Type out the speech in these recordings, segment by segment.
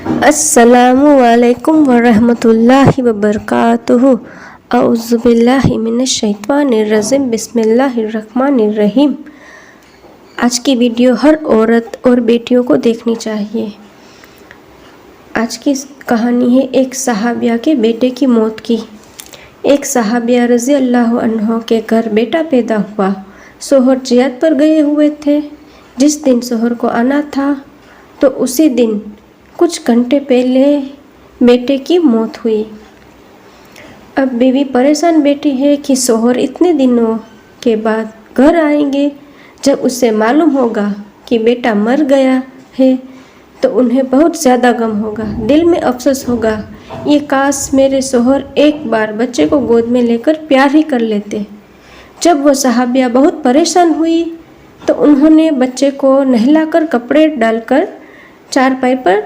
السلام علیکم ورحمۃ اللہ وبرکاتہ۔ اعوذ باللہ من الشیطان الرجیم، بسم اللہ الرحمن الرحیم۔ آج کی ویڈیو ہر عورت اور بیٹیوں کو دیکھنی چاہیے۔ آج کی کہانی ہے ایک صحابیہ کے بیٹے کی موت کی۔ ایک صحابیہ رضی اللہ عنہ کے گھر بیٹا پیدا ہوا۔ شوہر جہاد پر گئے ہوئے تھے۔ جس دن شوہر کو آنا تھا تو اسی دن کچھ گھنٹے پہلے بیٹے کی موت ہوئی۔ اب بیوی پریشان بیٹھی ہے کہ شوہر اتنے دنوں کے بعد گھر آئیں گے۔ جب اسے معلوم ہوگا کہ بیٹا مر گیا ہے تو انہیں بہت زیادہ غم ہوگا، دل میں افسوس ہوگا، یہ کاش میرے شوہر ایک بار بچے کو گود میں لے کر پیار ہی کر لیتے۔ جب وہ صحابیہ بہت پریشان ہوئی تو انہوں نے بچے کو نہلا کر کپڑے ڈال کر چارپائی پر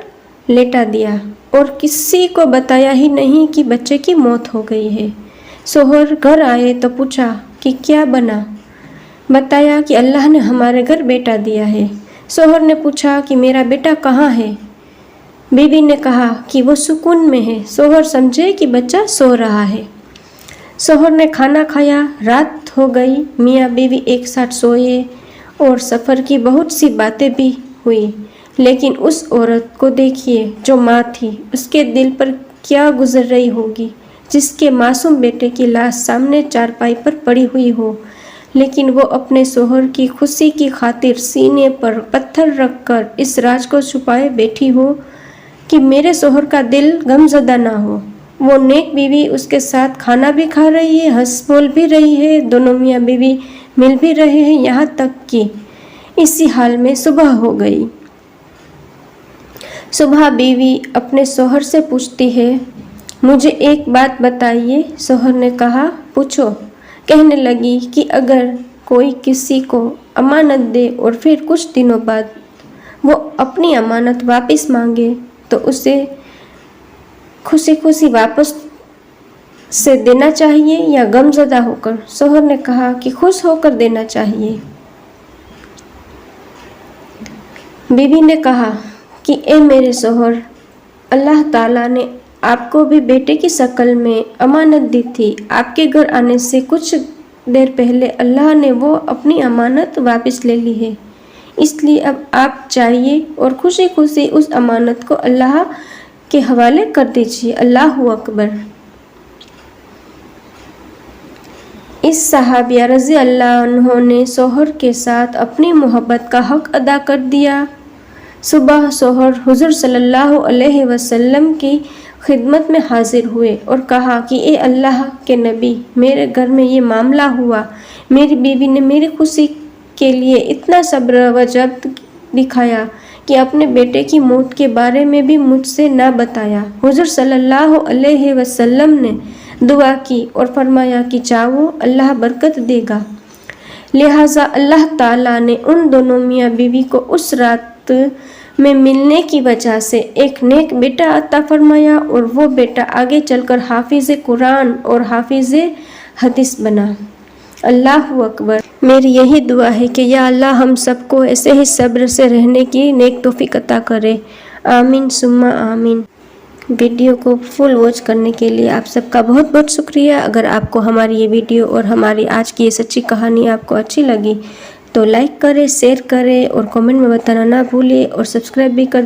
لیٹا دیا اور کسی کو بتایا ہی نہیں کہ بچے کی موت ہو گئی ہے۔ شوہر گھر آئے تو پوچھا کہ کیا بنا؟ بتایا کہ اللہ نے ہمارے گھر بیٹا دیا ہے۔ شوہر نے پوچھا کہ میرا بیٹا کہاں ہے؟ بیوی نے کہا کہ وہ سکون میں ہے۔ شوہر سمجھے کہ بچہ سو رہا ہے۔ شوہر نے کھانا کھایا، رات ہو گئی، میاں بیوی ایک ساتھ سوئے اور سفر کی بہت سی باتیں بھی ہوئی۔ لیکن اس عورت کو دیکھیے جو ماں تھی، اس کے دل پر کیا گزر رہی ہوگی، جس کے معصوم بیٹے کی لاش سامنے چارپائی پر پڑی ہوئی ہو، لیکن وہ اپنے شوہر کی خوشی کی خاطر سینے پر پتھر رکھ کر اس راز کو چھپائے بیٹھی ہو کہ میرے شوہر کا دل غمزدہ نہ ہو۔ وہ نیک بیوی اس کے ساتھ کھانا بھی کھا رہی ہے، ہنس بول بھی رہی ہے، دونوں میاں بیوی مل بھی رہے ہیں، یہاں تک کہ اسی حال میں صبح ہو گئی۔ صبح بیوی اپنے شوہر سے پوچھتی ہے، مجھے ایک بات بتائیے۔ شوہر نے کہا، پوچھو۔ کہنے لگی کہ اگر کوئی کسی کو امانت دے اور پھر کچھ دنوں بعد وہ اپنی امانت واپس مانگے تو اسے خوشی خوشی واپس سے دینا چاہیے یا غمزدہ ہو کر؟ شوہر نے کہا کہ خوش ہو کر دینا چاہیے۔ بیوی نے کہا کہ اے میرے شوہر، اللہ تعالیٰ نے آپ کو بھی بیٹے کی شکل میں امانت دی تھی۔ آپ کے گھر آنے سے کچھ دیر پہلے اللہ نے وہ اپنی امانت واپس لے لی ہے، اس لیے اب آپ جائیے اور خوشی خوشی اس امانت کو اللہ کے حوالے کر دیجیے۔ اللہ اکبر۔ اس صحابیہ رضی اللہ عنہ نے شوہر کے ساتھ اپنی محبت کا حق ادا کر دیا۔ صبح شوہر حضور صلی اللہ علیہ وسلم کی خدمت میں حاضر ہوئے اور کہا کہ اے اللہ کے نبی، میرے گھر میں یہ معاملہ ہوا، میری بیوی نے میری خوشی کے لیے اتنا صبر و جبر دکھایا کہ اپنے بیٹے کی موت کے بارے میں بھی مجھ سے نہ بتایا۔ حضور صلی اللہ علیہ وسلم نے دعا کی اور فرمایا کہ جاؤ، اللہ برکت دے گا۔ لہٰذا اللہ تعالیٰ نے ان دونوں میاں بیوی کو اس رات میں ملنے کی وجہ سے ایک نیک بیٹا عطا فرمایا اور وہ بیٹا آگے چل کر حافظ قرآن اور حافظ حدیث بنا۔ اللہ اکبر۔ میری یہی دعا ہے کہ یا اللہ ہم سب کو ایسے ہی صبر سے رہنے کی نیک توفیق عطا کرے، آمین ثم آمین۔ ویڈیو کو فل واچ کرنے کے لیے آپ سب کا بہت بہت شکریہ۔ اگر آپ کو ہماری یہ ویڈیو اور ہماری آج کی یہ سچی کہانی آپ کو اچھی لگی تو لائک کریں، شیئر کریں اور کمنٹ میں بتانا نہ بھولیں اور سبسکرائب بھی کر